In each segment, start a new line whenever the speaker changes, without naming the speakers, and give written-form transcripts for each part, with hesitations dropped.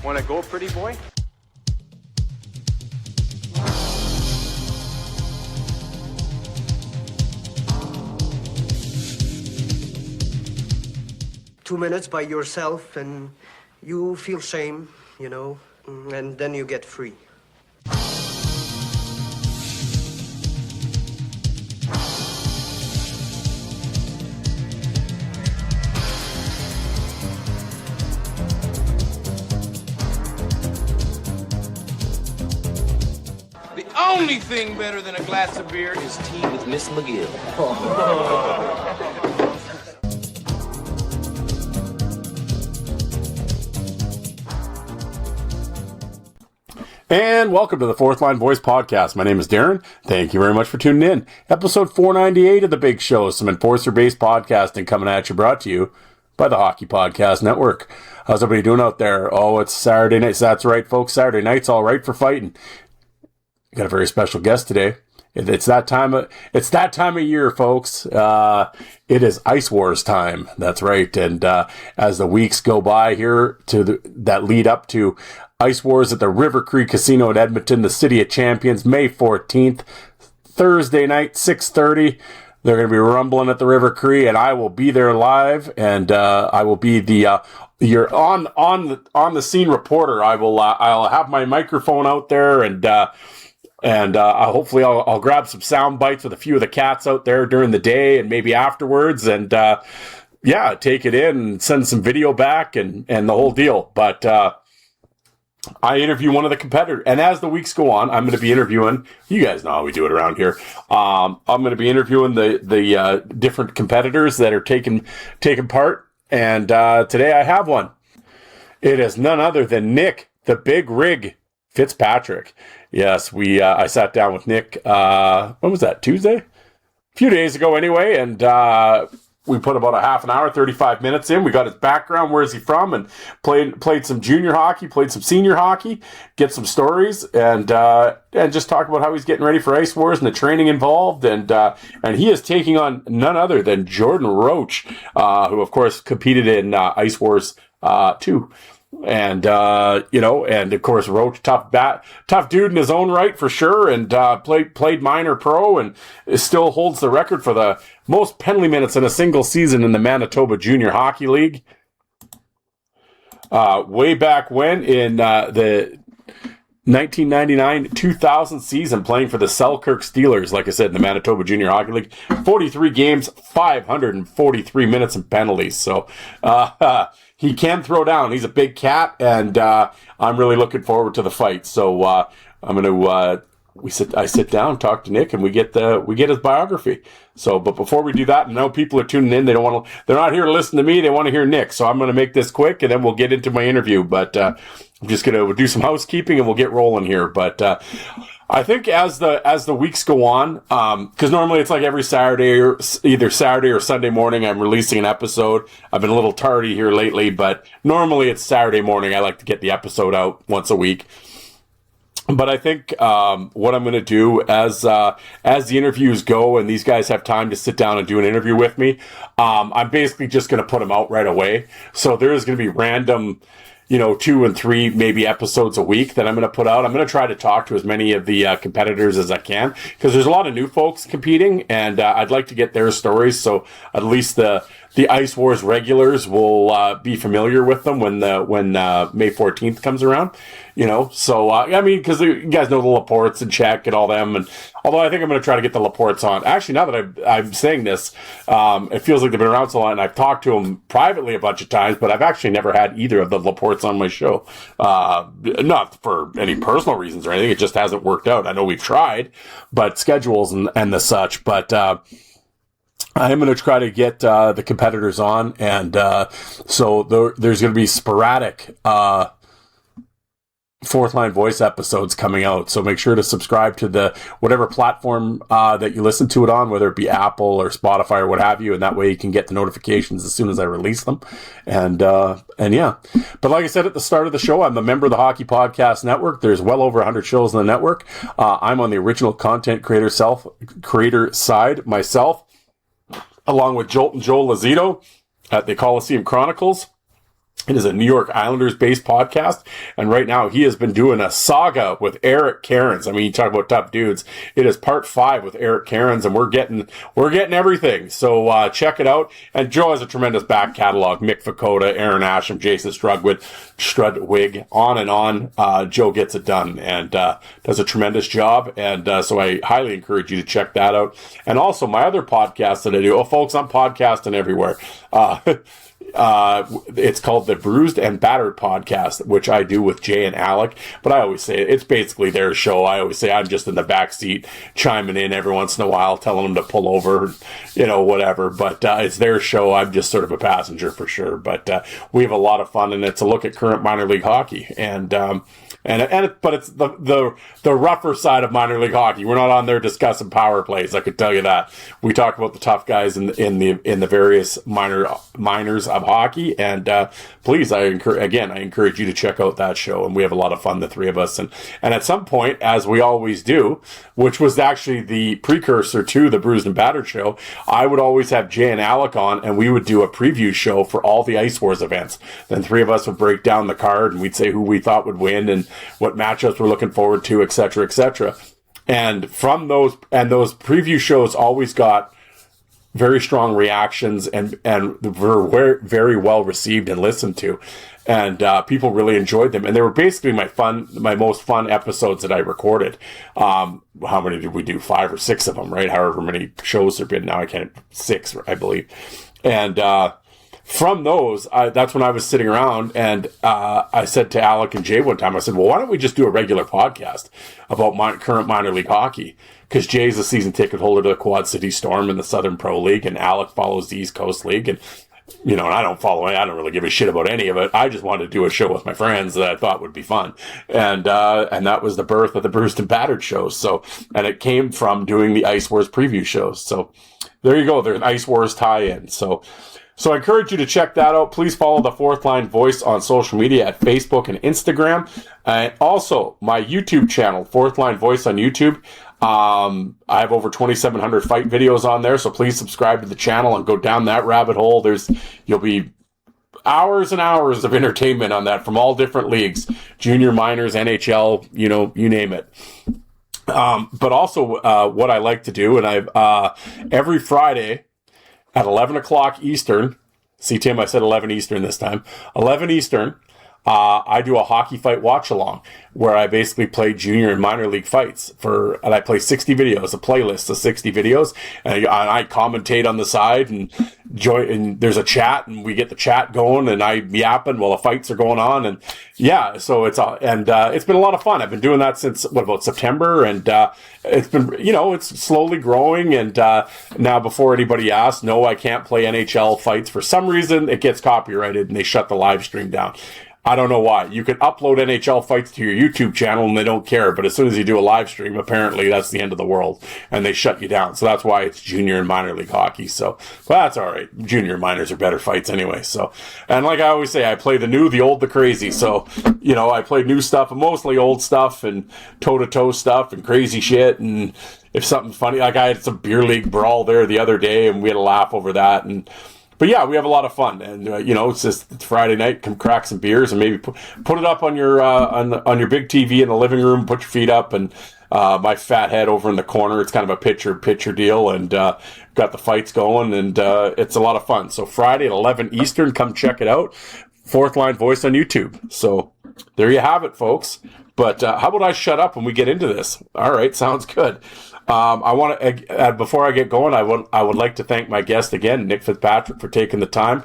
Want to go, pretty boy?
Two minutes by yourself and you feel shame, you know, and then you get free.
The only thing better than a glass of beer is tea with Miss McGill.
And welcome to the Fourth Line Voice Podcast. My name is Darren. Thank you very much for tuning in. Episode 498 of The Big Show, some enforcer-based podcasting coming at you, brought to you by the Hockey Podcast Network. How's everybody doing out there? Oh, it's Saturday night. That's right, folks. Saturday night's all right for fighting. Got a very special guest today. It's that time of year, folks. It is Ice Wars time. That's right. And as the weeks go by here that lead up to Ice Wars at the River Cree Casino in Edmonton, the City of Champions, May 14th, Thursday night, 6:30. They're going to be rumbling at the River Cree, and I will be there live, and I will be the your on the scene reporter. I'll have my microphone out there, and hopefully I'll grab some sound bites with a few of the cats out there during the day and maybe afterwards, and take it in and send some video back and the whole deal. But I interview one of the competitors, and as the weeks go on, I'm going to be interviewing. You guys know how we do it around here. I'm going to be interviewing the different competitors that are taking part, and today I have one. It is none other than Nick, the Big Rig Fitzpatrick. Yes, I sat down with Nick. When was that? Tuesday? A few days ago, anyway, and we put about a half an hour, 35 minutes in. We got his background, where is he from, and played some junior hockey, played some senior hockey, get some stories, and just talk about how he's getting ready for Ice Wars and the training involved. And he is taking on none other than Jordan Roach, who of course competed in Ice Wars 2. And and of course Roach, tough dude in his own right for sure, and played minor pro and still holds the record for the most penalty minutes in a single season in the Manitoba Junior Hockey League. Way back when in the 1999-2000 season, playing for the Selkirk Steelers, like I said, in the Manitoba Junior Hockey League, 43 games, 543 minutes and penalties. So he can throw down. He's a big cat, and I'm really looking forward to the fight. So I'm going to I sit down, talk to Nick, and we get his biography. So, but before we do that, I know people are tuning in. They're not here to listen to me. They want to hear Nick. So I'm going to make this quick, and then we'll get into my interview. But I'm just going to do some housekeeping, and we'll get rolling here. But I think as the weeks go on, because normally it's like every Saturday, or either Saturday or Sunday morning, I'm releasing an episode. I've been a little tardy here lately, but normally it's Saturday morning. I like to get the episode out once a week. But I think what I'm going to do as the interviews go and these guys have time to sit down and do an interview with me, I'm basically just going to put them out right away. So there is going to be random, 2 and 3 maybe episodes a week that I'm going to put out. I'm going to try to talk to as many of the competitors as I can, because there's a lot of new folks competing, and I'd like to get their stories, so at least the Ice Wars regulars will be familiar with them when May 14th comes around. So because you guys know the Laportes and Czech and all them, and although I think I'm going to try to get the Laportes on. Actually, now that I'm saying this, it feels like they've been around so long, and I've talked to them privately a bunch of times, but I've actually never had either of the Laportes on my show. Not for any personal reasons or anything. It just hasn't worked out. I know we've tried, but schedules and the such. But I am going to try to get the competitors on, and so there's going to be sporadic Fourth Line Voice episodes coming out. So make sure to subscribe to the whatever platform that you listen to it on, whether it be Apple or Spotify or what have you, and that way you can get the notifications as soon as I release them. And yeah. But like I said at the start of the show, I'm a member of the Hockey Podcast Network. There's well over 100 shows in the network. I'm on the original content creator side myself, along with Jolt and Joel Lazito at the Coliseum Chronicles. It is a New York Islanders-based podcast, and right now he has been doing a saga with Eric Cairns. I mean, you talk about tough dudes. It is part 5 with Eric Cairns, and we're getting everything. So check it out. And Joe has a tremendous back catalog: Mick Fakota, Aaron Asham, Jason Strudwig, on and on. Joe gets it done and does a tremendous job. And so I highly encourage you to check that out. And also my other podcast that I do. Oh, folks, I'm podcasting everywhere. It's called the Bruised and Battered Podcast, which I do with Jay and Alec. But I always say it's basically their show. I always say I'm just in the back seat, chiming in every once in a while, telling them to pull over, whatever. But it's their show. I'm just sort of a passenger for sure. But we have a lot of fun, and it's a look at current minor league hockey. But it's the rougher side of minor league hockey. We're not on there discussing power plays. I could tell you that. We talk about the tough guys in the various minors of hockey. And please, I encourage you to check out that show. And we have a lot of fun, the three of us. And at some point, as we always do, which was actually the precursor to the Bruised and Battered show, I would always have Jay and Alec on, and we would do a preview show for all the Ice Wars events. Then three of us would break down the card, and we'd say who we thought would win and what matchups we're looking forward to, et cetera, et cetera. And from those preview shows always got very strong reactions and were very well received and listened to. And people really enjoyed them. And they were basically my most fun episodes that I recorded. How many did we do? 5 or 6 of them, right? However many shows there have been now. I can't, 6, I believe. And from those, that's when I was sitting around, and I said to Alec and Jay one time, I said, well, why don't we just do a regular podcast about current minor league hockey? Because Jay's a season ticket holder to the Quad City Storm and the Southern Pro League, and Alec follows the East Coast League, and and I don't really give a shit about any of it. I just wanted to do a show with my friends that I thought would be fun. And that was the birth of the Bruised and Battered shows. So, and it came from doing the Ice Wars preview shows. So there you go. There's an Ice Wars tie-in. So I encourage you to check that out. Please follow the Fourth Line Voice on social media at Facebook and Instagram. And also my YouTube channel, Fourth Line Voice on YouTube. I have over 2,700 fight videos on there, so please subscribe to the channel and go down that rabbit hole. You'll be hours and hours of entertainment on that from all different leagues, junior, minors, NHL, you name it. But also, what I like to do, and I've, every Friday at 11 o'clock Eastern, see, Tim, I said 11 Eastern this time, 11 Eastern, I do a hockey fight watch along where I basically play junior and minor league fights and I play 60 videos, a playlist of 60 videos, and I commentate on the side and there's a chat and we get the chat going and I yapping while the fights are going on. And yeah, so it's been a lot of fun. I've been doing that since about September, and it's been, it's slowly growing. And now, before anybody asks, no, I can't play NHL fights. For some reason, it gets copyrighted and they shut the live stream down. I don't know why. You can upload NHL fights to your YouTube channel and they don't care, but as soon as you do a live stream, apparently that's the end of the world and they shut you down. So that's why it's junior and minor league hockey. So, but that's all right. Junior and minors are better fights anyway. So, and like I always say, I play the new, the old, the crazy. So, I play new stuff, mostly old stuff and toe-to-toe stuff and crazy shit. And if something's funny, like I had some beer league brawl there the other day and we had a laugh over that. But yeah, we have a lot of fun, and it's Friday night. Come crack some beers and maybe put it up on your on your big TV in the living room. Put your feet up, and my fat head over in the corner. It's kind of a picture deal, and got the fights going, and it's a lot of fun. So Friday at 11 Eastern, come check it out. Fourth Line Voice on YouTube. So there you have it, folks. But how about I shut up when we get into this? All right, sounds good. I want to, before I get going, I would like to thank my guest again, Nick Fitzpatrick, for taking the time.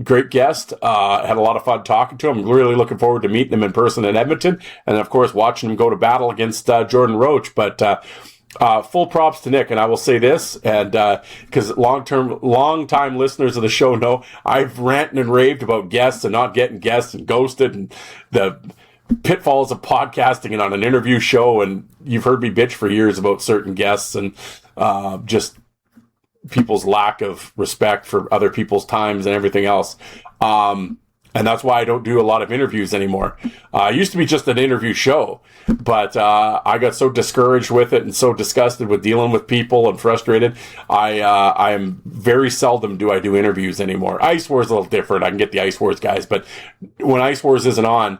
Great guest. Had a lot of fun talking to him. Really looking forward to meeting him in person in Edmonton, and of course watching him go to battle against Jordan Roach. But full props to Nick, and I will say this, and because long-time listeners of the show know I've ranted and raved about guests and not getting guests and ghosted and the pitfalls of podcasting and on an interview show, and you've heard me bitch for years about certain guests and just people's lack of respect for other people's times and everything else. And that's why I don't do a lot of interviews anymore. It used to be just an interview show, but I got so discouraged with it and so disgusted with dealing with people and frustrated. I am very seldom do I do interviews anymore. Ice Wars is a little different. I can get the Ice Wars guys, but when Ice Wars isn't on,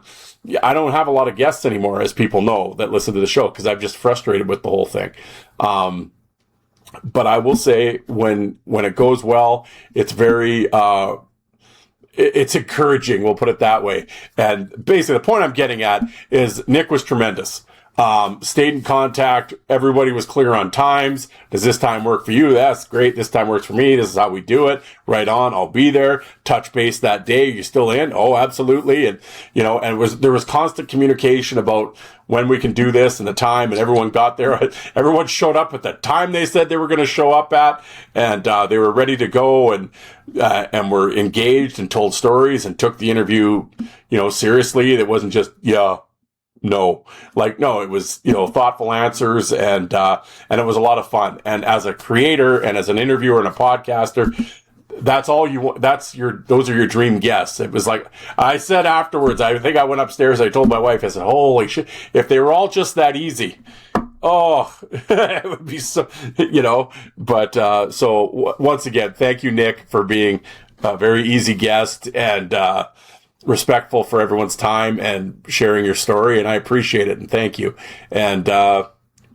I don't have a lot of guests anymore, as people know that listen to the show, because I'm just frustrated with the whole thing. But I will say when it goes well, it's very, it's encouraging, we'll put it that way. And basically the point I'm getting at is Nick was tremendous. Stayed in contact. Everybody was clear on times. Does this time work for you? That's great. This time works for me. This is how we do it. Right on. I'll be there. Touch base that day. You still in? Oh, absolutely. And, and there was constant communication about when we can do this and the time, and everyone got there. Everyone showed up at the time they said they were going to show up at, and they were ready to go, and were engaged and told stories and took the interview, seriously. It wasn't just, no, it was, thoughtful answers, and it was a lot of fun. And as a creator and as an interviewer and a podcaster, that's all you want. Those are your dream guests. It was like I said afterwards, I think I went upstairs, I told my wife, I said, holy shit, if they were all just that easy, it would be so, but, so once again, thank you, Nick, for being a very easy guest and, respectful for everyone's time and sharing your story, and I appreciate it, and thank you. And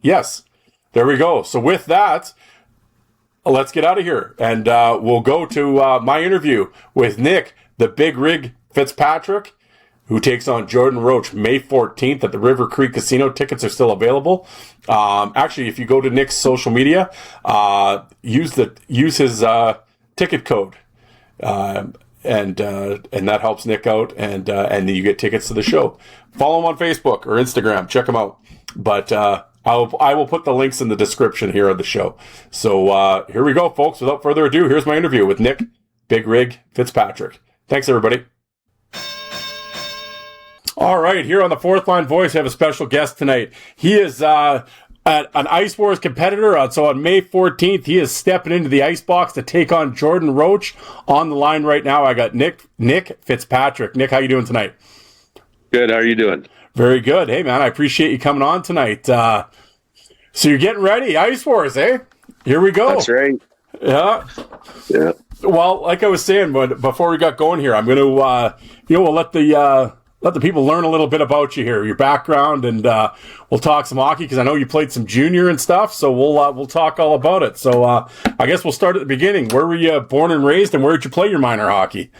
yes, there we go. So with that, let's get out of here, and we'll go to my interview with Nick, the Big Rig Fitzpatrick, who takes on Jordan Roach May 14th at the River Creek Casino. Tickets are still available. Actually, if you go to Nick's social media, use his ticket code. And that helps Nick out, and you get tickets to the show. Follow him on Facebook or Instagram. Check him out. But I will put the links in the description here of the show. So here we go, folks. Without further ado, here's my interview with Nick Big Rig Fitzpatrick. Thanks, everybody. All right, here on the Fourth Line Voice, I have a special guest tonight. He is an Ice Wars competitor, so on May 14th, he is stepping into the ice box to take on Jordan Roach. On the line right now, I got Nick Fitzpatrick. Nick, how you doing tonight?
Good. How are you doing?
Very good. Hey, man, I appreciate you coming on tonight. So you're getting ready, Ice Wars, eh? Here we go.
That's right.
Yeah.
Yeah.
Well, like I was saying, before we got going here, I'm going to, we'll let the people learn a little bit about you here, your background, and we'll talk some hockey, because I know you played some junior and stuff, so we'll talk all about it. So I guess we'll start at the beginning. Where were you born and raised, and where did you play your minor hockey?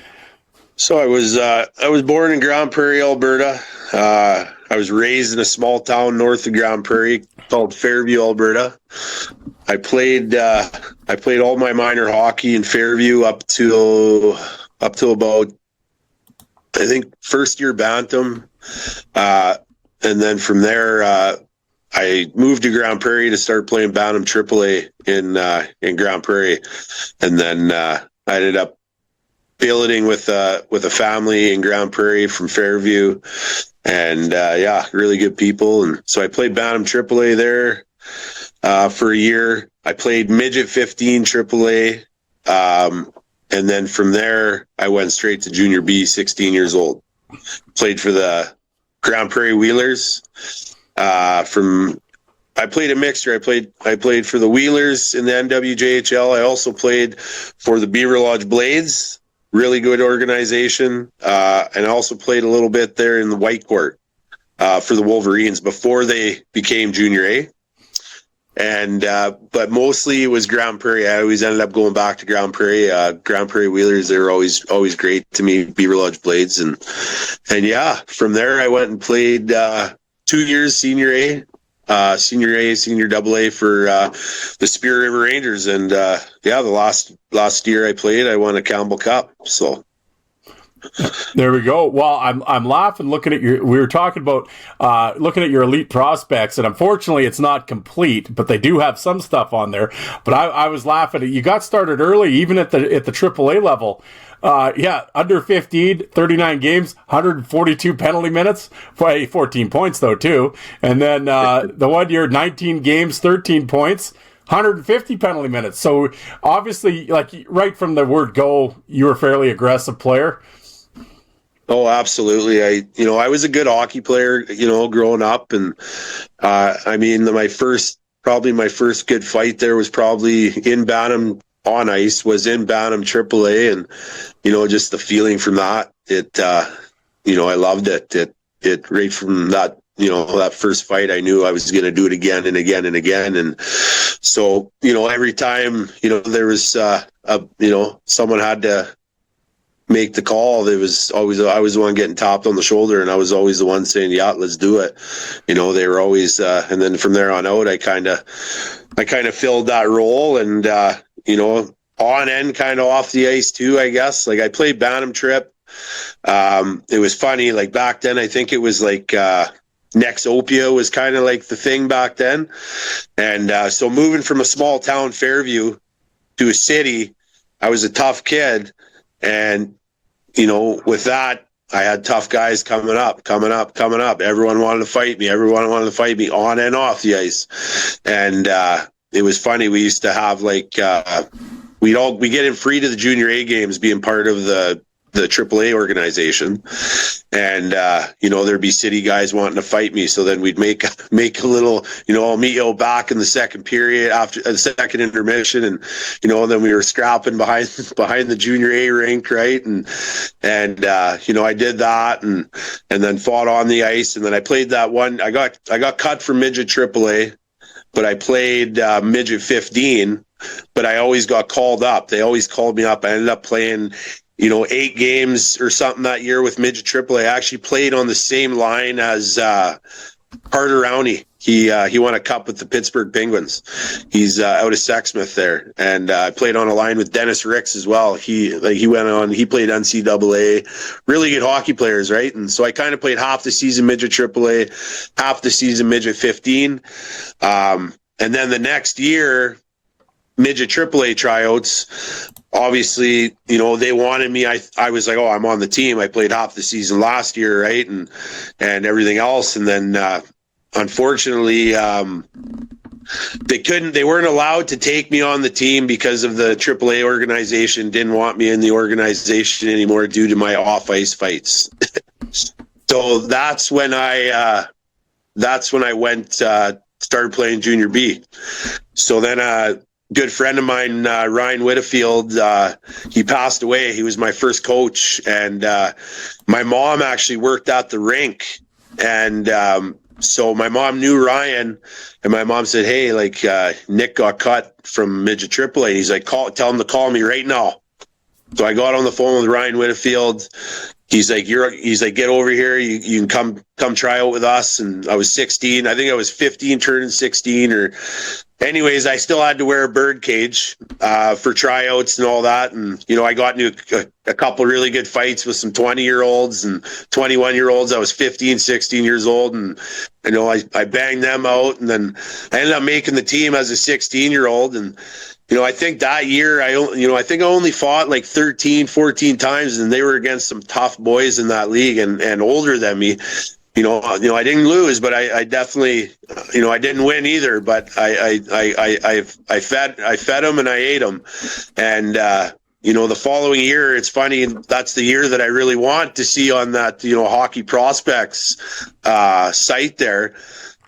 So I was born in Grand Prairie, Alberta. I was raised in a small town north of Grand Prairie called Fairview, Alberta. I played all my minor hockey in Fairview up to about, I think, first year Bantam. And then from there, I moved to Grand Prairie to start playing Bantam AAA in Grand Prairie. And then I ended up billeting with a family in Grand Prairie from Fairview. And really good people. And so I played Bantam AAA there for a year. I played Midget 15 AAA. And then from there, I went straight to Junior B, 16 years old. Played for the Grand Prairie Wheelers. I played a mixture. I played for the Wheelers in the NWJHL. I also played for the Beaver Lodge Blades, really good organization. And I also played a little bit there in the White Court for the Wolverines before they became Junior A. And but mostly it was Grand Prairie. I always ended up going back to Grand Prairie. Grand Prairie Wheelers, they were always great to me. Beaver Lodge Blades, and from there I went and played 2 years Senior A, Senior Double A for the Spirit River Rangers, and the last year I played, I won a Campbell Cup. So.
There we go. Well, I'm laughing looking at we were talking about looking at your elite prospects, and unfortunately it's not complete, but they do have some stuff on there. But I was laughing at you got started early, even at the AAA level. Under 15, 39 games, 142 penalty minutes, 14 points though too. And then the 1 year, 19 games, 13 points. 150 penalty minutes. So obviously, like right from the word go, you were a fairly aggressive player.
Oh, absolutely. I was a good hockey player, growing up. And, I mean, probably my first good fight there was probably in Bantam on ice, was in Bantam AAA. And, just the feeling from that, I loved it. It right from that, that first fight, I knew I was going to do it again and again and again. And so, every time, there was, someone had to make the call, there was always, I was the one getting tapped on the shoulder, and I was always the one saying, yeah, let's do it. They were always, and then from there on out, I kind of filled that role, and, on and kind of off the ice too, I guess. Like I played Bantam Trip. It was funny, like back then, I think it was like, Nexopia was kind of like the thing back then. And, so moving from a small town, Fairview, to a city, I was a tough kid. And, with that, I had tough guys coming up. Everyone wanted to fight me. On and off the ice. And, it was funny. We used to have like, we get in free to the junior A games being part of the AAA organization. And, there'd be city guys wanting to fight me. So then we'd make a little, I'll meet you back in the second period after the second intermission. And, then we were scrapping behind the junior A rink. Right. And, I did that and then fought on the ice. And then I played that one. I got cut from midget AAA, but I played, midget 15, but I always got called up. They always called me up. I ended up playing 8 games or something that year with midget AAA. I actually played on the same line as Carter Rowney. He won a cup with the Pittsburgh Penguins. He's out of Sexsmith there, and I played on a line with Dennis Ricks as well. He played NCAA. Really good hockey players, right? And so I kind of played half the season midget AAA, half the season midget 15, and then the next year, midget AAA tryouts. Obviously, they wanted me. I was like, oh, I'm on the team. I played half the season last year, right? And everything else. And then, unfortunately, they weren't allowed to take me on the team because of the AAA organization didn't want me in the organization anymore due to my off-ice fights. So that's when I went, started playing junior B. So then, good friend of mine, Ryan Whitfield, he passed away. He was my first coach, and my mom actually worked at the rink. And so my mom knew Ryan, and my mom said, hey, like Nick got cut from midget AAA. He's like, tell him to call me right now. So I got on the phone with Ryan Whitfield. He's like, get over here. You can come try out with us. And I was 16. I think I was 15 turning 16 or anyways, I still had to wear a bird cage for tryouts and all that. And, I got into a couple really good fights with some 20-year-olds and 21-year-olds. I was 15, 16 years old. And, I banged them out. And then I ended up making the team as a 16-year-old. And, I think that year, I think I only fought like 13, 14 times. And they were against some tough boys in that league and older than me. I didn't lose, but I definitely, I didn't win either, but I fed them and I ate them. And, the following year, it's funny, that's the year that I really want to see on that, Hockey Prospects site there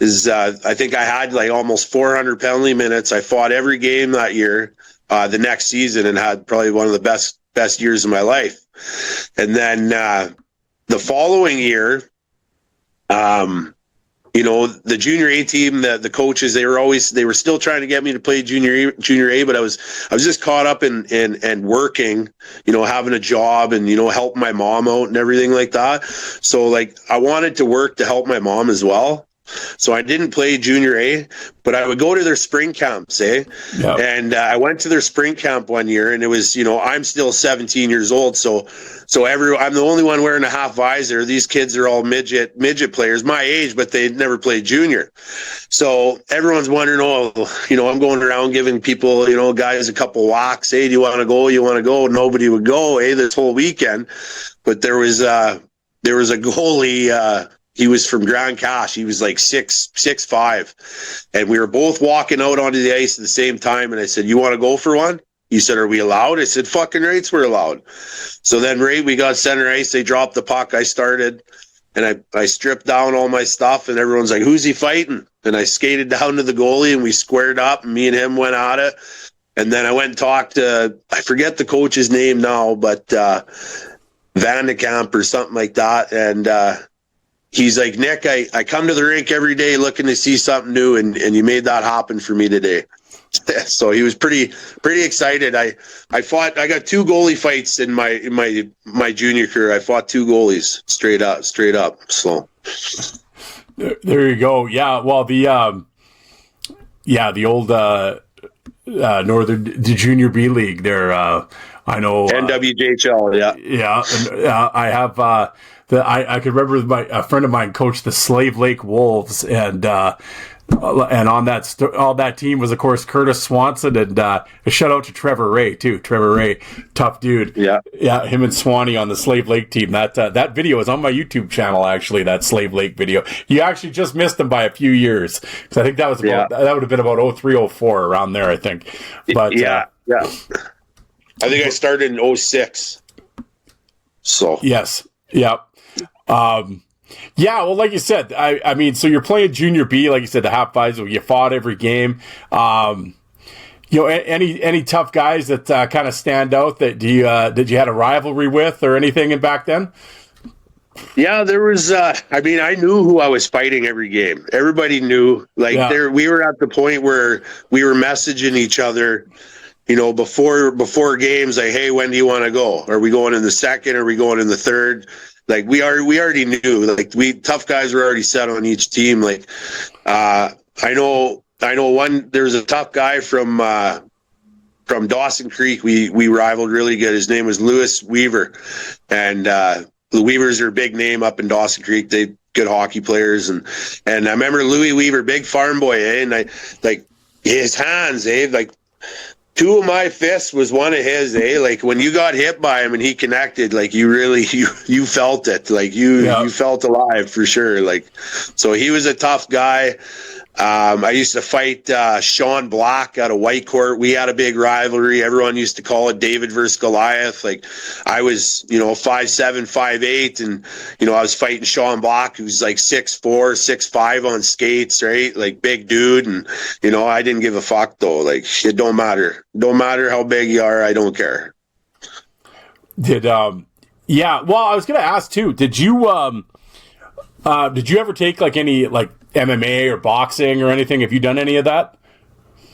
is, I think I had like almost 400 penalty minutes. I fought every game that year, the next season, and had probably one of the best years of my life. And then, the following year, the junior A team, the coaches, they were still trying to get me to play junior A, but I was just caught up in working, having a job and, helping my mom out and everything like that. So like I wanted to work to help my mom as well. So I didn't play junior A, but I would go to their spring camps, Yep. And I went to their spring camp one year, and it was, I'm still 17 years old, so I'm the only one wearing a half visor. These kids are all midget players, my age, but they'd never played junior. So everyone's wondering, I'm going around giving people, guys a couple whacks. Hey, do you want to go? You want to go? Nobody would go, this whole weekend. But there was a goalie. He was from Grand Cache. He was like 6'5", and we were both walking out onto the ice at the same time. And I said, "You want to go for one?" He said, are we allowed? I said, fucking rights, we're allowed. So then we got center ice. They dropped the puck. I started, and I stripped down all my stuff, and everyone's like, who's he fighting? And I skated down to the goalie, and we squared up, and me and him went at it. And then I went and talked to, I forget the coach's name now, but Van de Kamp or something like that. And he's like, Nick, I come to the rink every day looking to see something new, and you made that happen for me today. So he was pretty excited. I got 2 goalie fights in my junior career. I fought 2 goalies straight up. So
there you go. Yeah. Well, the old the Junior B League there. I know
NWJHL.
Yeah. I have I could remember a friend of mine coached the Slave Lake Wolves, and on that team was, of course, Curtis Swanson, and a shout out to Trevor Ray too. Trevor Ray, tough dude. Yeah, him and Swanee on the Slave Lake team. That video is on my YouTube channel. Actually, that Slave Lake video. You actually just missed him by a few years, because I think that was that would have been about 03, 04, around there, I think. But
yeah. I think I started in 06. So
yes, yep. Yeah, well, like you said, I mean, so you're playing Junior B, like you said, the half fives. You fought every game. Any tough guys that kind of stand out that did you had a rivalry with or anything back then?
Yeah, there was. I knew who I was fighting every game. Everybody knew. We were at the point where we were messaging each other. Before games, like, hey, when do you want to go? Are we going in the second? Are we going in the third? Like, we already knew. Like, tough guys were already set on each team. Like, I know one. There's a tough guy from Dawson Creek. We rivaled really good. His name was Lewis Weaver, and the Weavers are a big name up in Dawson Creek. They good hockey players, and I remember Louis Weaver, big farm boy, and I like his hands, like. 2 of my fists was one of his, like when you got hit by him and he connected, like you really, you felt it, like you felt alive for sure. Like, so he was a tough guy. I used to fight Sean Black out of Whitecourt. We had a big rivalry. Everyone used to call it David versus Goliath. Like, I was, 5'7", 5'8", and I was fighting Sean Black, who's like 6'4", 6'5" on skates, right? Like, big dude, and I didn't give a fuck though. Like, it don't matter. Don't matter how big you are. I don't care.
Yeah. Well, I was gonna ask too. Did you ever take like any like MMA or boxing or anything? Have you done any of that?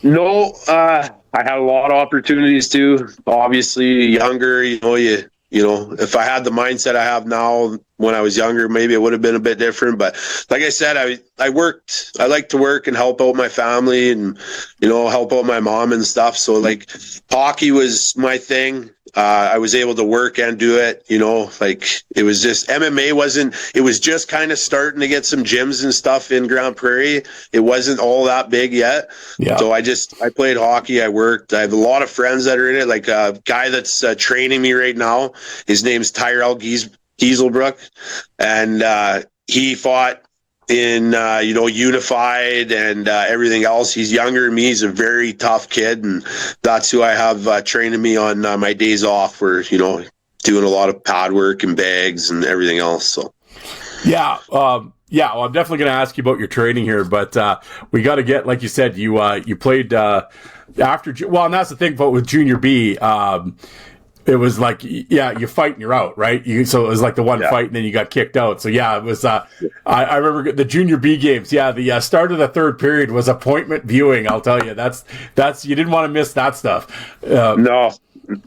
No, I had a lot of opportunities to. Obviously, younger, if I had the mindset I have now when I was younger, maybe it would have been a bit different. But like I said, I worked. I like to work and help out my family and, help out my mom and stuff. So like hockey was my thing. I was able to work and do it, like it was just MMA it was just kind of starting to get some gyms and stuff in Grand Prairie. It wasn't all that big yet. Yeah. So I played hockey. I worked. I have a lot of friends that are in it. Like a guy that's training me right now. His name's Tyrell Gieselbrook. And he fought in Unified and everything else. He's younger than me. He's a very tough kid, and that's who I have training me on my days off, where doing a lot of pad work and bags and everything else. So
well, I'm definitely going to ask you about your training here, but we got to get, like you said, you played after, well, and that's the thing about with Junior B. It was like, you fight and you're out, right? So it was like the one fight and then you got kicked out. So it was, I remember the Junior B games. Yeah. The start of the third period was appointment viewing. I'll tell you, that's, you didn't want to miss that stuff.
No,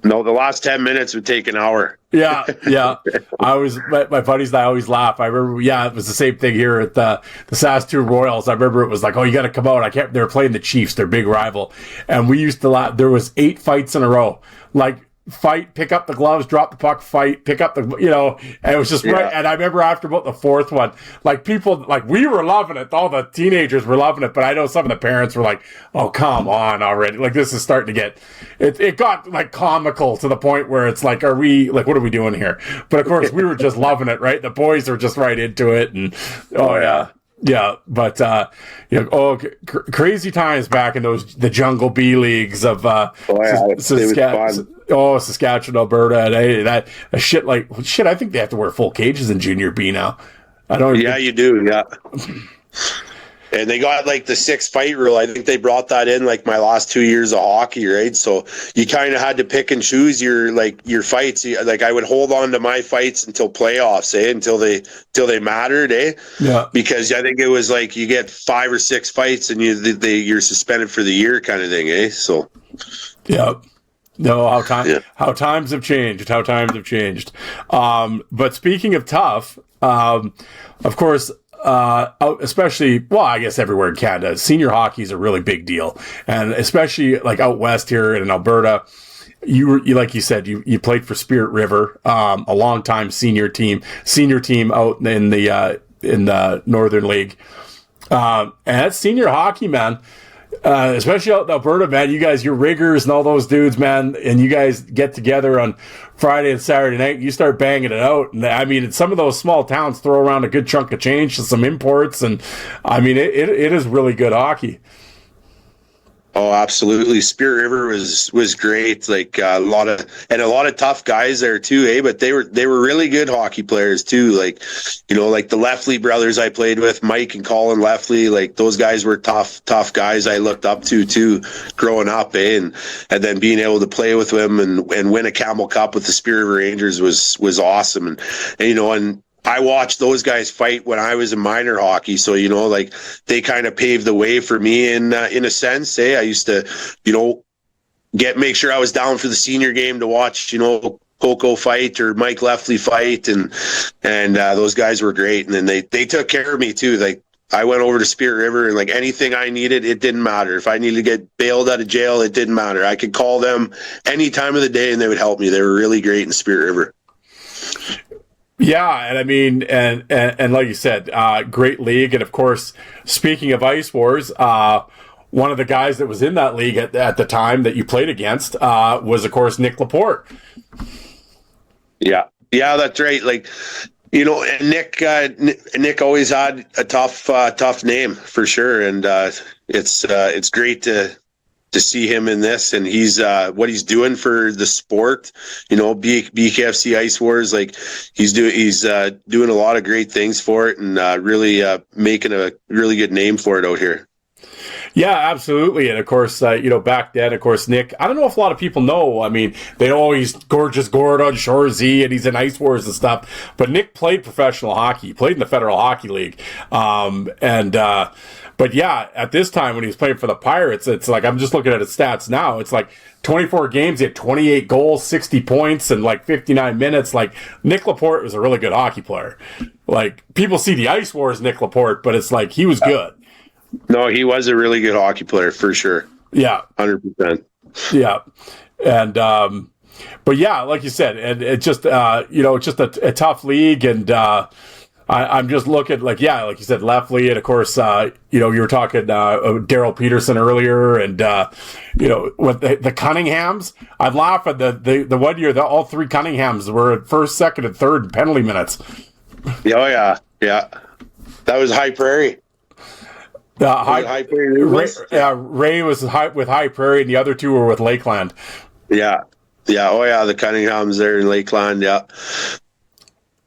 the last 10 minutes would take an hour.
Yeah. My buddies and I always laugh. I remember, it was the same thing here at the Saskatoon Royals. I remember it was like, oh, you got to come out. they were playing the Chiefs, their big rival. And we used to laugh. There was 8 fights in a row. Like, fight, pick up the gloves, drop the puck, fight, pick up the, and it was just right. And I remember after about the 4th one, like people, like we were loving it. All the teenagers were loving it, but I know some of the parents were like, oh, come on already. Like, this is starting to get, it got like comical to the point where it's like, what are we doing here? But of course we were just loving it, right? The boys were just right into it. And Yeah, but crazy times back in the Jungle B leagues of Saskatchewan, Alberta, and that shit. I think they have to wear full cages in Junior B now. I don't.
Yeah, you do. Yeah. And they got like the 6-fight rule. I think they brought that in like my last 2 years of hockey, right? So you kind of had to pick and choose your fights. Like I would hold on to my fights until playoffs, until they mattered,
Yeah.
Because I think it was like you get 5 or 6 fights and you're suspended for the year, kind of thing, So.
Yeah. No, how times have changed. But speaking of tough, of course. Especially, I guess everywhere in Canada, senior hockey is a really big deal, and especially like out west here in Alberta. You like you said, you played for Spirit River, a long time senior team out in the Northern League, and that's senior hockey, man. Especially out in Alberta, man, you guys, your riggers and all those dudes, man, and you guys get together on Friday and Saturday night, and you start banging it out. And I mean, some of those small towns throw around a good chunk of change to some imports, and I mean, it is really good hockey.
Oh, absolutely. Spirit River was great. Like a lot of tough guys there too, But they were really good hockey players too. Like the Leftley brothers I played with, Mike and Colin Leftley. Like those guys were tough guys I looked up to too, growing up, And then being able to play with them and win a Camel Cup with the Spirit River Rangers was awesome. And I watched those guys fight when I was in minor hockey. So, they kind of paved the way for me in a sense. I used to, make sure I was down for the senior game to watch, Coco fight or Mike Leftley fight. And those guys were great. And then they took care of me too. Like I went over to Spirit River and like anything I needed, it didn't matter. If I needed to get bailed out of jail, it didn't matter. I could call them any time of the day and they would help me. They were really great in Spirit River.
Yeah, and I mean, and like you said, great league, and of course, speaking of Ice Wars, one of the guys that was in that league at the time that you played against was, of course, Nick Laporte.
Yeah, that's right. Like, and Nick always had a tough name for sure, and it's great to see him in this, and he's what he's doing for the sport, BKFC Ice Wars. Like he's doing a lot of great things for it, and really making a really good name for it out here.
Yeah, absolutely. And of course, back then, of course, Nick, I don't know if a lot of people know. I mean, they always gorgeous Gord on Shorzy and he's in Ice Wars and stuff. But Nick played professional hockey, he played in the Federal Hockey League. But yeah, at this time when he was playing for the Pirates, it's like, I'm just looking at his stats now. It's like 24 games, he had 28 goals, 60 points, and like 59 minutes. Like Nick Laporte was a really good hockey player. Like people see the Ice Wars Nick Laporte, but it's like he was good.
No, he was a really good hockey player for sure.
Yeah.
100%.
Yeah. And, but yeah, like you said, and it just, it's just a tough league. And, I'm just looking like you said, Leftley. And of course, you were talking, Daryl Peterson earlier and, with the Cunninghams. I'm laughing the 1 year that all 3 Cunninghams were at first, second, and third in penalty minutes.
Oh yeah. That was High Prairie.
High Prairie. Ray was with High Prairie, and the other 2 were with Lakeland. Yeah.
Oh yeah, the Cunninghams there in Lakeland. Yeah.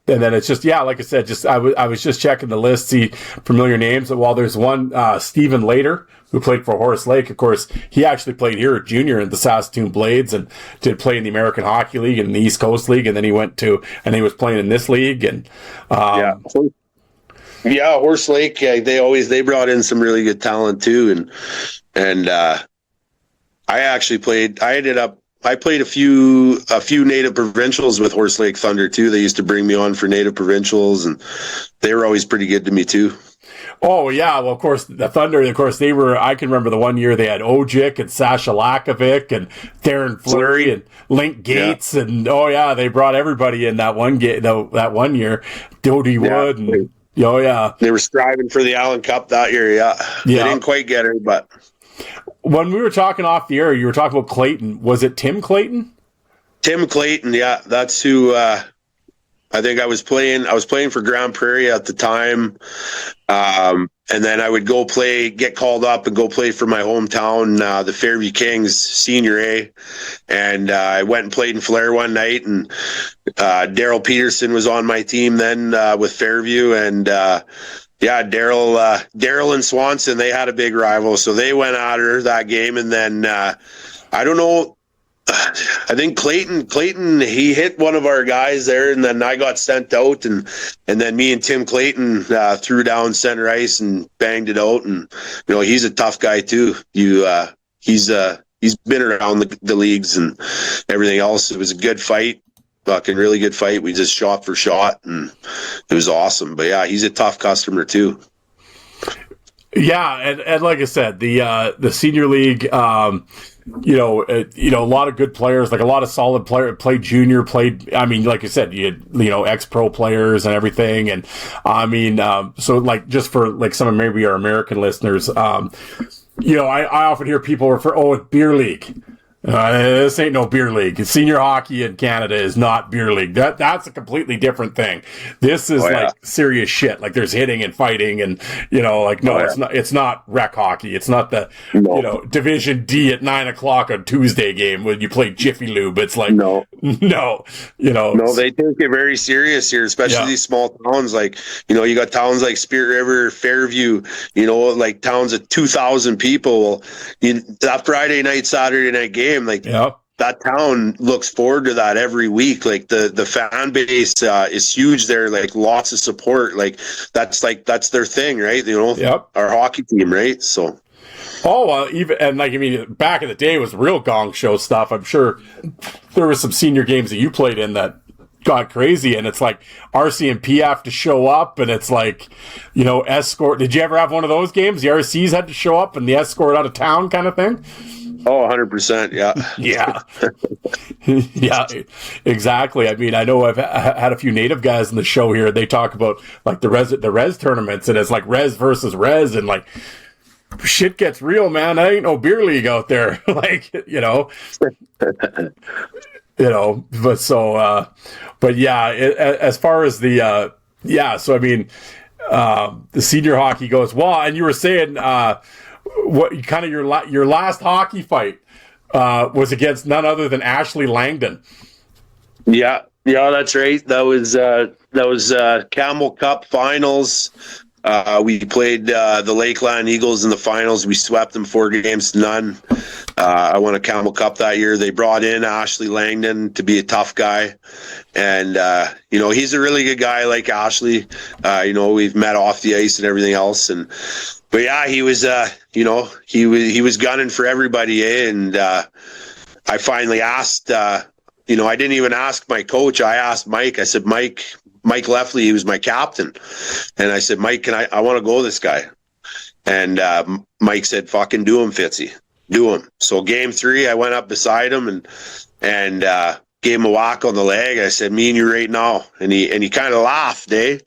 And then it's just, like I said, I was just checking the list, see familiar names. While there's one, Stephen Later, who played for Horace Lake. Of course, he actually played here at junior in the Saskatoon Blades and did play in the American Hockey League and the East Coast League. And then he was playing in this league. And,
Yeah, Horse Lake. They brought in some really good talent too, and I actually played. I played a few native provincials with Horse Lake Thunder too. They used to bring me on for native provincials, and they were always pretty good to me too.
Oh yeah, well of course the Thunder. Of course they were. I can remember the one year they had Ojic and Sasha Lakovic and Darren Fleury and Link Gates, and they brought everybody in that one that 1 year. Dodie Wood and. Oh, yeah.
They were striving for the Allen Cup that year, yeah. They didn't quite get her, but...
When we were talking off the air, you were talking about Clayton. Was it Tim Clayton?
Tim Clayton, yeah. That's who... I think I was playing for Grand Prairie at the time. And then I would get called up and go play for my hometown, the Fairview Kings Senior A. And I went and played in Flair one night, and Daryl Peterson was on my team then with Fairview. And Daryl and Swanson, they had a big rival. So they went at her that game. And then I don't know. I think Clayton, he hit one of our guys there, and then I got sent out, and then me and Tim Clayton threw down center ice and banged it out. And he's a tough guy too. He's been around the leagues and everything else. It was a good fight, fucking really good fight. We just shot for shot, and it was awesome. But yeah, he's a tough customer too.
Yeah, and like I said, the senior league, a lot of good players, like a lot of solid players, played junior, I mean, like you said, you had, ex-pro players and everything. And I mean, so like, just for like some of maybe our American listeners, I often hear people refer, it's beer league. This ain't no beer league. Senior hockey in Canada is not beer league. That's a completely different thing. This is like serious shit. Like there's hitting and fighting, and it's not rec hockey. It's not the Division D at 9:00 on Tuesday game when you play Jiffy Lube. It's like no, they
take it very serious here, especially these small towns. Like you got towns like Spirit River, Fairview. Like towns of 2,000 people. That Friday night, Saturday night game. That town looks forward to that every week. Like the fan base is huge there. Like lots of support. Like that's their thing, right? Our hockey team, right? So. Back in the day it was real gong show stuff. I'm sure there were some senior games that you played in that got crazy, and it's like RC and P have to show up, and it's like, escort. Did you ever have one of those games? The RCs had to show up and the escort out of town kind of thing? Oh, 100%. Yeah.
Yeah. Yeah, exactly. I mean, I know I've had a few native guys in the show here. They talk about like the res tournaments, and it's like res versus res, and like shit gets real, man. I ain't no beer league out there. Like, but yeah, as far as so I mean, the senior hockey goes, well, and you were saying, what kind of your last hockey fight was against none other than Ashley Langdon.
Yeah, that's right. That was Camel Cup finals. We played the Lakeland Eagles in the finals. We swept them 4-0. I won a Camel Cup that year. They brought in Ashley Langdon to be a tough guy, and he's a really good guy. Like Ashley, we've met off the ice and everything else, but yeah, he was he was gunning for everybody, and I finally asked. I didn't even ask my coach. I asked Mike. I said, Mike Leffley, he was my captain. And I said, Mike, I want to go this guy. And Mike said, fucking do him, Fitzy. Do him. So game 3, I went up beside him and gave him a whack on the leg. I said, me and you right now. And he kind of laughed, eh?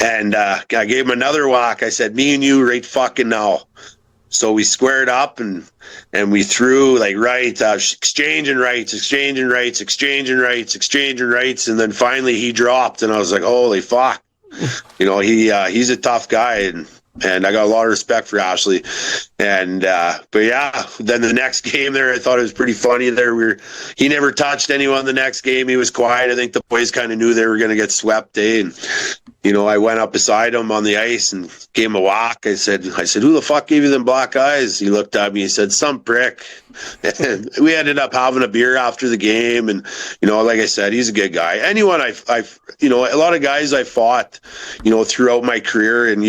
And I gave him another whack. I said, me and you right fucking now. So we squared up and we threw like exchanging rights. And then finally he dropped, and I was like, holy fuck. He's a tough guy, and I got a lot of respect for Ashley. And but yeah, then the next game there, I thought it was pretty funny there. He never touched anyone the next game. He was quiet. I think the boys kind of knew they were going to get swept, and I went up beside him on the ice and gave him a whack. I said, who the fuck gave you them black eyes? He looked at me, he said, some prick. And we ended up having a beer after the game. And, like I said, he's a good guy. Anyone I've a lot of guys I fought, throughout my career. And,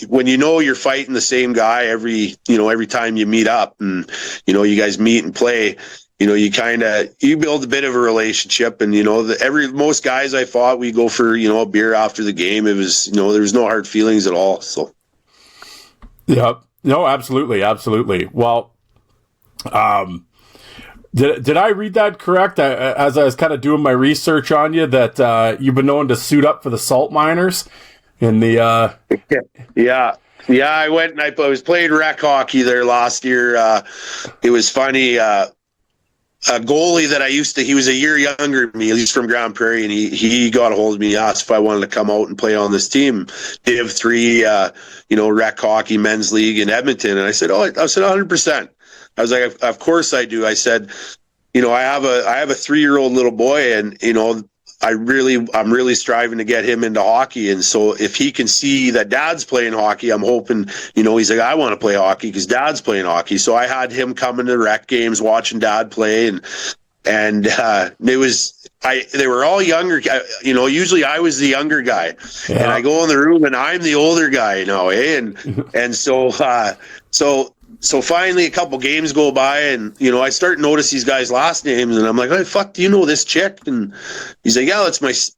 when you're fighting the same guy every time you meet up and, you guys meet and play, you build a bit of a relationship, and most guys I fought, we go for a beer after the game. It was there was no hard feelings at all. So
yeah, no, absolutely. Well, did I read that correct? As I was kind of doing my research on you, that you've been known to suit up for the salt miners in the
yeah. I went and I was playing rec hockey there last year. It was funny. a goalie that he was a year younger than me. He's from Grand Prairie, and he got a hold of me, asked if I wanted to come out and play on this team, Div 3, rec hockey men's league in Edmonton. And I said, 100%. I was like, of course I do. I said, I have a 3-year-old little boy, and I'm really striving to get him into hockey. And so if he can see that dad's playing hockey, I'm hoping, he's like, I want to play hockey because dad's playing hockey. So I had him coming to rec games, watching dad play. And they were all younger. Usually I was the younger guy, and I go in the room and I'm the older guy now. And so finally, a couple games go by, and I start to notice these guys' last names, and I'm like, "Hey, fuck, do you know this chick?" And he's like, "Yeah,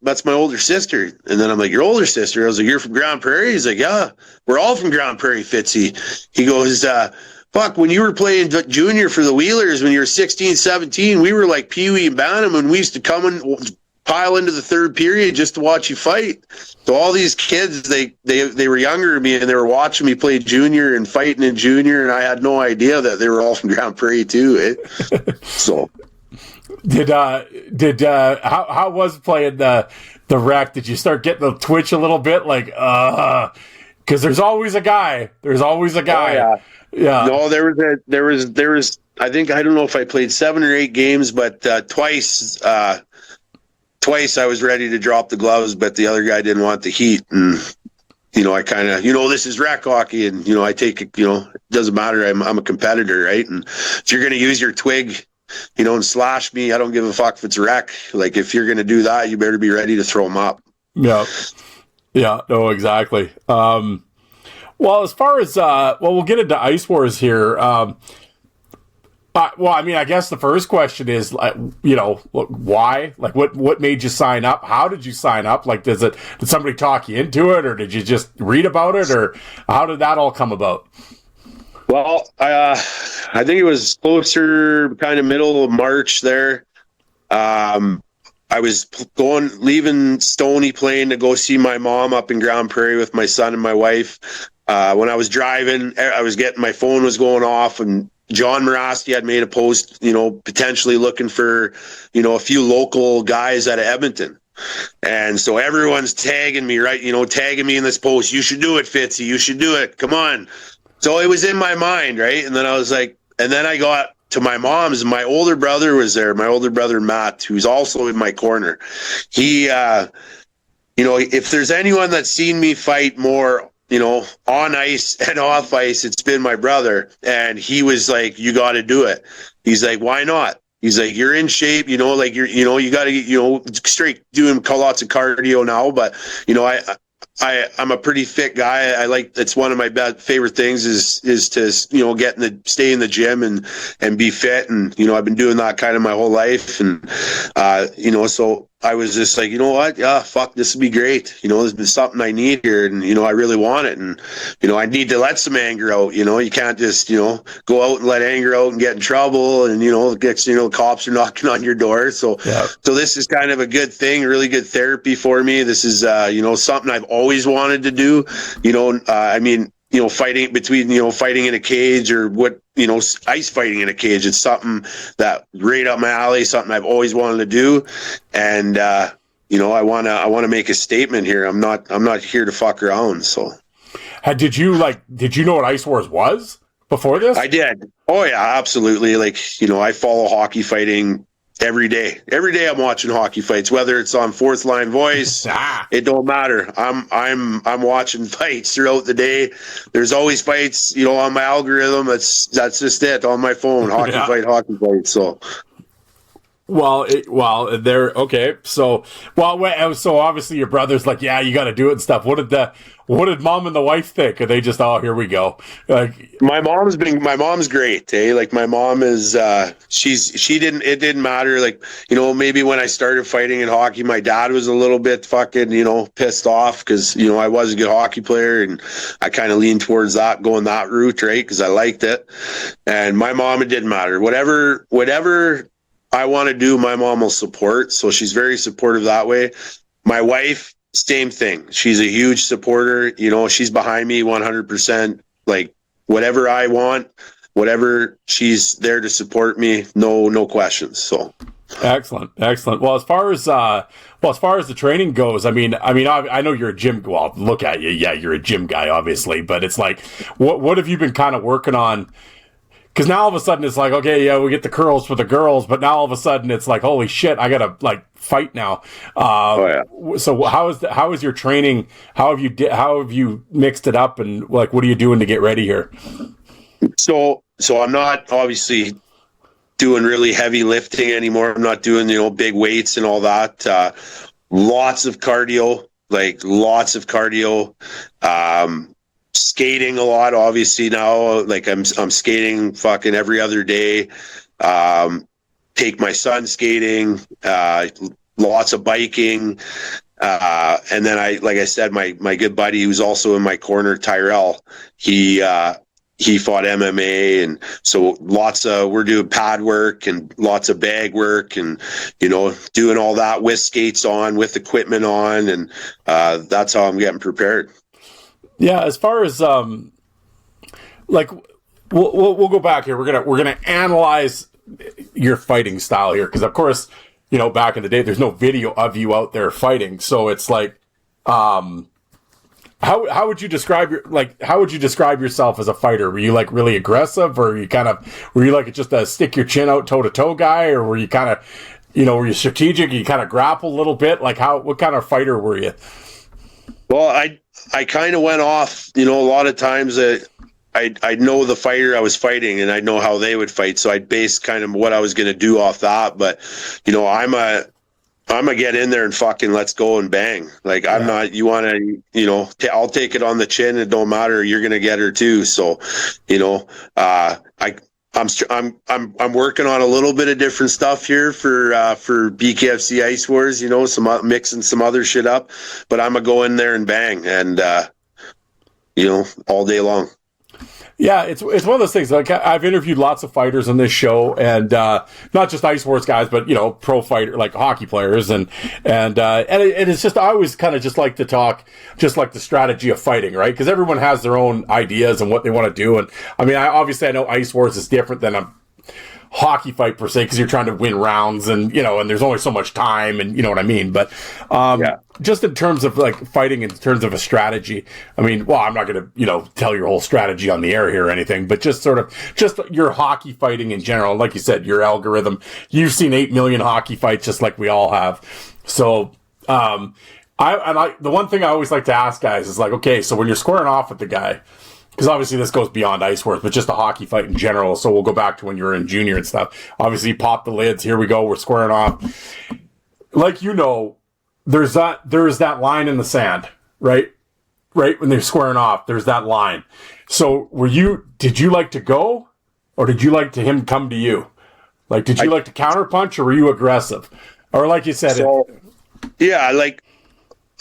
that's my older sister." And then I'm like, "Your older sister?" I was like, "You're from Grand Prairie?" He's like, "Yeah, we're all from Grand Prairie, Fitzy." He goes, "Fuck, when you were playing junior for the Wheelers, when you were 16, 17, we were like Pee Wee and Bantam, and we used to come and pile into the third period just to watch you fight." So all these kids, they were younger than me, and they were watching me play junior and fighting in junior, and I had no idea that they were all from Grand Prairie too. So
how was playing the rec? Did you start getting the twitch a little bit, like because there's always a guy. Oh, yeah.
No, there was. I don't know if I played 7 or 8 games, but twice I was ready to drop the gloves, but the other guy didn't want the heat. And, I kind of, this is rec hockey, and, I take it, it doesn't matter. I'm a competitor, right? And if you're going to use your twig, and slash me, I don't give a fuck if it's rec. Like, if you're going to do that, you better be ready to throw them up.
Yeah. Yeah, no, exactly. Well, as far as, we'll get into Ice Wars here. I guess the first question is, why? Like, what made you sign up? How did you sign up? Like, did somebody talk you into it, or did you just read about it, or how did that all come about?
Well, I think it was closer, kind of middle of March there. I was leaving Stony Plain to go see my mom up in Grand Prairie with my son and my wife. When I was driving, my phone was going off, and John Morasti had made a post, potentially looking for, a few local guys out of Edmonton. And so everyone's tagging me, right? Tagging me in this post. You should do it, Fitzy. You should do it. Come on. So it was in my mind, right? And then I was like, and then I got to my mom's, and my older brother was there. My older brother, Matt, who's also in my corner. He, if there's anyone that's seen me fight more, on ice and off ice, it's been my brother. And he was like, you got to do it. He's like, why not? He's like, you're in shape, you got to get, straight doing lots of cardio now. But, I'm a pretty fit guy. It's one of my favorite things is to, stay in the gym and be fit. And, I've been doing that kind of my whole life. And, so I was just like, you know what? Yeah, fuck, this would be great. There's been something I need here, and, I really want it. And, I need to let some anger out. You can't just, go out and let anger out and get in trouble. And, cops are knocking on your door. So, So this is kind of a good thing, really good therapy for me. This is, something I've always wanted to do. Fighting in a cage, or ice fighting in a cage. It's something that right up my alley, something I've always wanted to do. And, I want to make a statement here. I'm not here to fuck around. So
did you know what Ice Wars was before this?
I did. Oh yeah, absolutely. I follow hockey fighting every day. Every day I'm watching hockey fights, whether it's on Fourth Line Voice, it don't matter. I'm watching fights throughout the day. There's always fights, on my algorithm. That's just it on my phone. Hockey fight. So.
Okay. So obviously your brother's like, yeah, you got to do it and stuff. What did mom and the wife think? Are they just, oh, here we go? Like,
my mom's great. Like, my mom is, it didn't matter. Like, maybe when I started fighting in hockey, my dad was a little bit fucking, pissed off because, I was a good hockey player, and I kind of leaned towards that, going that route, right? Because I liked it. And my mom, it didn't matter. Whatever I want to do, my mom will support. So she's very supportive that way. My wife, same thing. She's a huge supporter. She's behind me 100%. Like, whatever I want, whatever, she's there to support me. No questions. So.
Excellent. Well, as far as the training goes, I mean, I know you're a gym. Well, look at you. Yeah, you're a gym guy, obviously. But it's like, what have you been kind of working on? Because now all of a sudden it's like, okay, yeah, we get the curls for the girls, but now all of a sudden it's like, holy shit, I gotta like fight now. So how is your training? How have you mixed it up, and like, what are you doing to get ready here?
So I'm not obviously doing really heavy lifting anymore. I'm not doing, big weights and all that. Lots of cardio. Skating a lot, obviously now. Like I'm skating fucking every other day. Take my son skating. Lots of biking. And then like I said, my good buddy who's also in my corner, Tyrell, he fought MMA, and so we're doing pad work and lots of bag work, and doing all that with skates on, with equipment on, and that's how I'm getting prepared.
Yeah, as far as like we'll go back here. We're gonna analyze your fighting style here, because of course, back in the day, there's no video of you out there fighting, so it's like, How would you describe yourself as a fighter? Were you like really aggressive, or were you like just a stick your chin out toe to toe guy, or were you kind of, were you strategic? You kind of grapple a little bit. Like what kind of fighter were you?
Well, I kind of went off. A lot of times I know the fighter I was fighting, and I know how they would fight, so I'd base kind of what I was going to do off that. But I'm gonna get in there and fucking let's go and bang. Like, I'm not, you want to, I'll take it on the chin. It don't matter. You're gonna get her too. So, I'm working on a little bit of different stuff here for BKFC Ice Wars. Some mixing some other shit up, but I'm gonna go in there and bang, and all day long.
Yeah, it's one of those things. Like, I've interviewed lots of fighters on this show, and not just Ice Wars guys, but pro fighter, like hockey players, and it's just, I always kind of just like to talk just like the strategy of fighting, right? Because everyone has their own ideas and what they want to do, and I mean, I know Ice Wars is different than a hockey fight per se, because you're trying to win rounds, and and there's only so much time, and you know what I mean. But just in terms of like fighting, in terms of a strategy, I mean, well, I'm not going to tell your whole strategy on the air here or anything, but just your hockey fighting in general. Like you said, your algorithm. You've seen 8 million hockey fights, just like we all have. So the one thing I always like to ask guys is like, okay, so when you're squaring off with the guy, because obviously this goes beyond Ice Wars, but just a hockey fight in general. So we'll go back to when you were in junior and stuff. Obviously, you pop the lids. Here we go. We're squaring off. Like, there's that line in the sand, right? Right when they're squaring off, there's that line. So did you like to go, or did you like to him come to you? Like, did you like to counterpunch, or were you aggressive? Or like you said,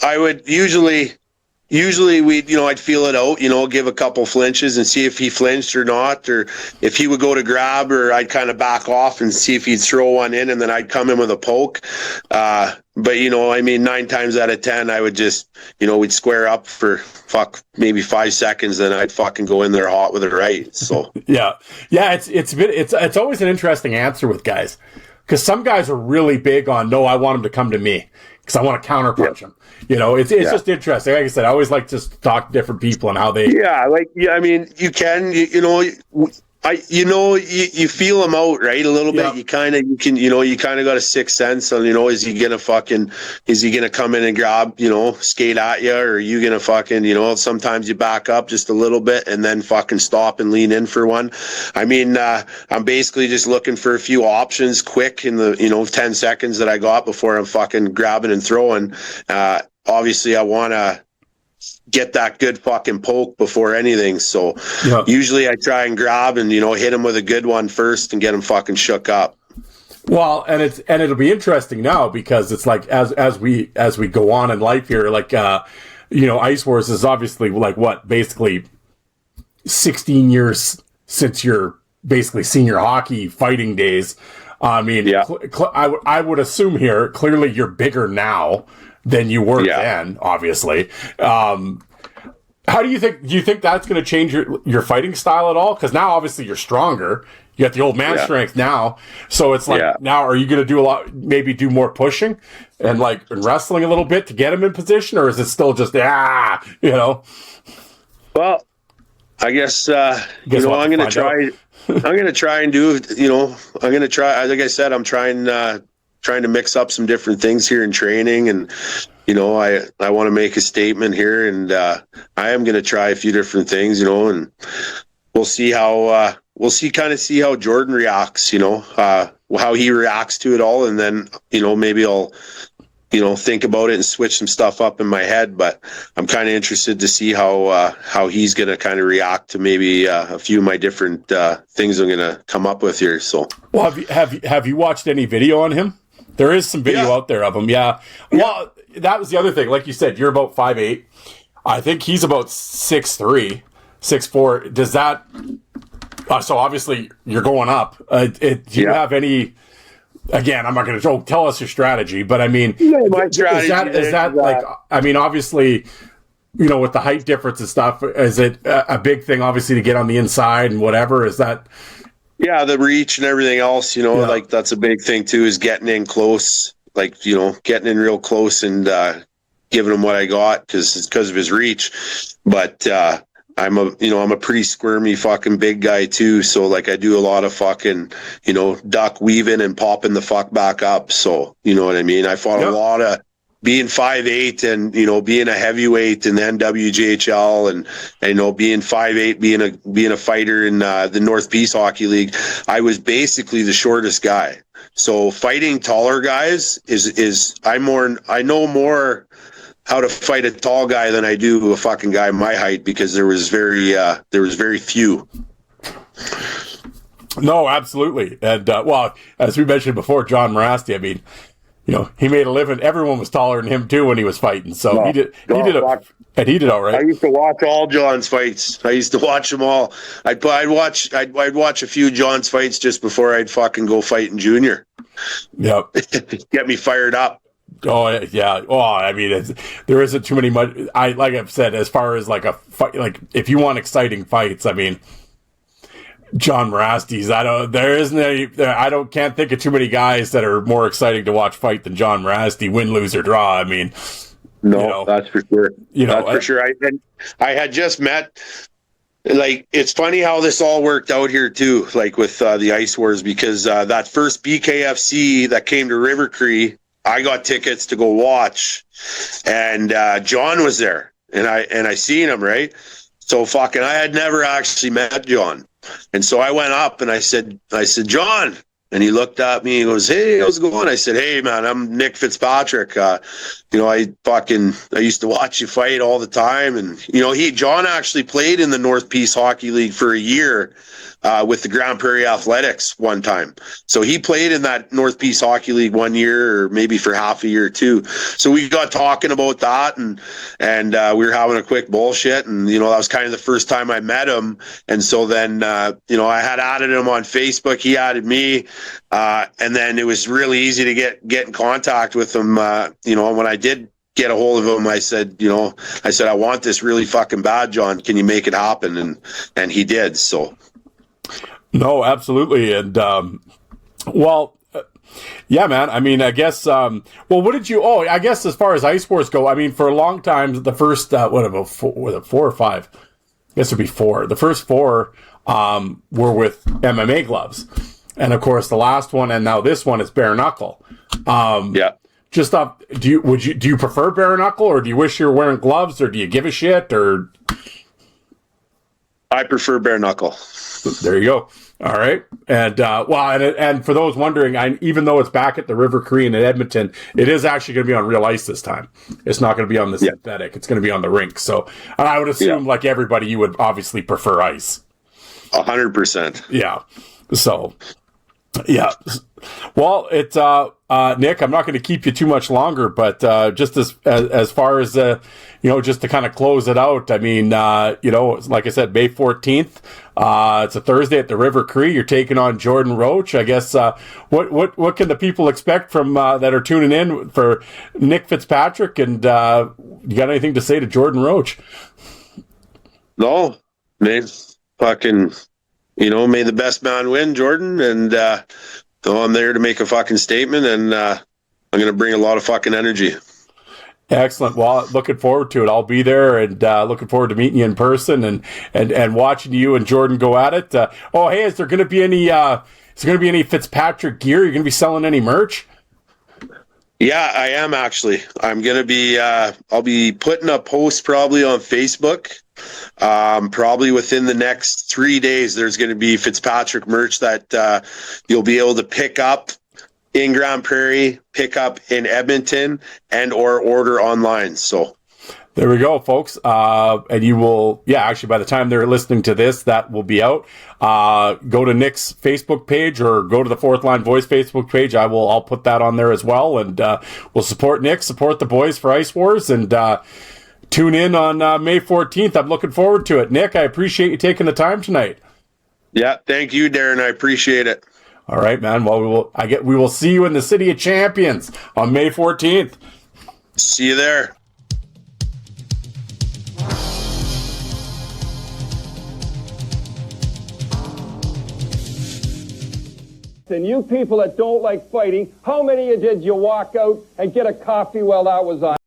I would usually we'd, I'd feel it out, give a couple flinches and see if he flinched or not, or if he would go to grab, or I'd kind of back off and see if he'd throw one in, and then I'd come in with a poke. But 9 times out of 10, I would just, we'd square up for maybe 5 seconds, then I'd fucking go in there hot with it right. So
yeah, it's always an interesting answer with guys, because some guys are really big on, no, I want him to come to me because I want to counterpunch him. It's just interesting. Like I said, I always like to talk to different people and how they.
Yeah, you can, you feel them out, right? A little bit. You kind of got a sixth sense on, is he gonna come in and grab, skate at you, or are you gonna fucking, sometimes you back up just a little bit and then fucking stop and lean in for one. I mean, I'm basically just looking for a few options quick in the, 10 seconds that I got before I'm fucking grabbing and throwing. Obviously I want to get that good fucking poke before anything. So usually I try and grab and, hit him with a good one first and get him fucking shook up.
Well, and it'll be interesting now, because it's like, as we go on in life here, like, Ice Wars is obviously like basically 16 years since your basically senior hockey fighting days. I mean, I would assume here, clearly you're bigger now than you were then, obviously. How do you think that's going to change your fighting style at all? Because now obviously you're stronger. You got the old man strength now. So it's like, now are you going to do more pushing and wrestling a little bit to get him in position? Or is it still just, you know?
Well, I guess, I'm going to try. I'm going to try and do, I'm going to try, like I said, I'm trying to mix up some different things here in training. And, I want to make a statement here, and I am going to try a few different things, and we'll see how, see how Jordan reacts, how he reacts to it all. And then, maybe I'll, think about it and switch some stuff up in my head. But I'm kind of interested to see how he's going to kind of react to maybe a few of my different things I'm going to come up with here. So,
well, have you watched any video on him? There is some video out there of him. Yeah. Well, that was the other thing. Like you said, you're about 5'8". I think he's about 6'3", 6'4". Does that? So obviously you're going up. Do you have any? Again, I'm not going to tell us your strategy, but I mean,
my strategy
is that like? I mean, obviously, with the height difference and stuff, is it a big thing? Obviously, to get on the inside and whatever. Is that?
Yeah, the reach and everything else. Like that's a big thing too. Is getting in close, getting in real close and giving him what I got because of his reach. But I'm a pretty squirmy fucking big guy too. So I do a lot of fucking, duck weaving and popping the fuck back up. So, you know what I mean? I fought a lot of being 5'8" and, being a heavyweight in the NWJHL and being 5'8", being a fighter in the North Peace Hockey League. I was basically the shortest guy. So fighting taller guys I know more how to fight a tall guy than I do a fucking guy my height because there was very few.
No, absolutely. And, well, as we mentioned before, John Morasti, I mean, he made a living. Everyone was taller than him too when he was fighting. So he did all right.
I used to watch all John's fights. I used to watch them all. I'd watch a few John's fights just before I'd fucking go fight in junior.
Yep.
Get me fired up.
Oh yeah. Oh, I mean, there isn't too many. Like I've said, as far as a fight, if you want exciting fights, I mean, John Morasti's. Can't think of too many guys that are more exciting to watch fight than John Morasti, win, lose, or draw. I mean,
that's for sure. That's for sure. I had just met. It's funny how this all worked out here too. With the Ice Wars, because that first BKFC that came to River Cree, I got tickets to go watch, and John was there, and I seen him, right. So I had never actually met John. And so I went up and I said, John, and he looked at me and goes, hey, how's it going? I said, hey man, I'm Nick Fitzpatrick. I used to watch you fight all the time. And, John actually played in the North Peace Hockey League for a year with the Grand Prairie Athletics one time. So he played in that North Peace Hockey League 1 year or maybe for half a year too. So we got talking about that and we were having a quick bullshit. And, that was kind of the first time I met him. And so then, I had added him on Facebook. He added me. And then it was really easy to get in contact with him. When I did get a hold of him, I said, I want this really fucking bad, John. Can you make it happen? And he did. So.
No, absolutely. And, yeah, man. I mean, I guess, I guess as far as Ice Wars go, I mean, for a long time, the first, 4 or 5? I guess it'd be 4. The first 4, were with MMA gloves. And of course, the last one, and now this one is bare knuckle.
Yeah.
Just do you prefer bare knuckle, or do you wish you were wearing gloves, or do you give a shit, or?
I prefer bare knuckle.
There you go. All right. And, and for those wondering, even though it's back at the River Cree in Edmonton, it is actually going to be on real ice this time. It's not going to be on the synthetic. It's going to be on the rink. So I would assume, like everybody, you would obviously prefer ice.
100%.
Yeah. So, yeah. Well, it's Nick, I'm not going to keep you too much longer, but just as far as just to kind of close it out. I mean, like I said, May 14th. It's a Thursday at the River Cree. You're taking on Jordan Roach. I guess what can the people expect from that are tuning in for Nick Fitzpatrick? And you got anything to say to Jordan Roach?
No, man, fucking, may the best man win, Jordan. And I'm there to make a fucking statement, and I'm going to bring a lot of fucking energy.
Excellent. Well, looking forward to it. I'll be there, and looking forward to meeting you in person and watching you and Jordan go at it. Hey, is there going to be any Fitzpatrick gear? You're going to be selling any merch?
Yeah, I am actually. I'm going to be, I'll be putting a post probably on Facebook. Probably within the next 3 days, there's going to be Fitzpatrick merch that you'll be able to pick up in Grand Prairie, pick up in Edmonton, and or order online. So
there we go, folks. And you will, actually, by the time they're listening to this, that will be out. Go to Nick's Facebook page or go to the Fourth Line Voice Facebook page. I'll put that on there as well. And we'll support Nick, support the boys for Ice Wars, and tune in on May 14th. I'm looking forward to it. Nick, I appreciate you taking the time tonight.
Yeah, thank you, Darren. I appreciate it.
All right, man. Well, we will see you in the City of Champions on May 14th.
See you there.
And you people that don't like fighting, how many of you did you walk out and get a coffee while that was on?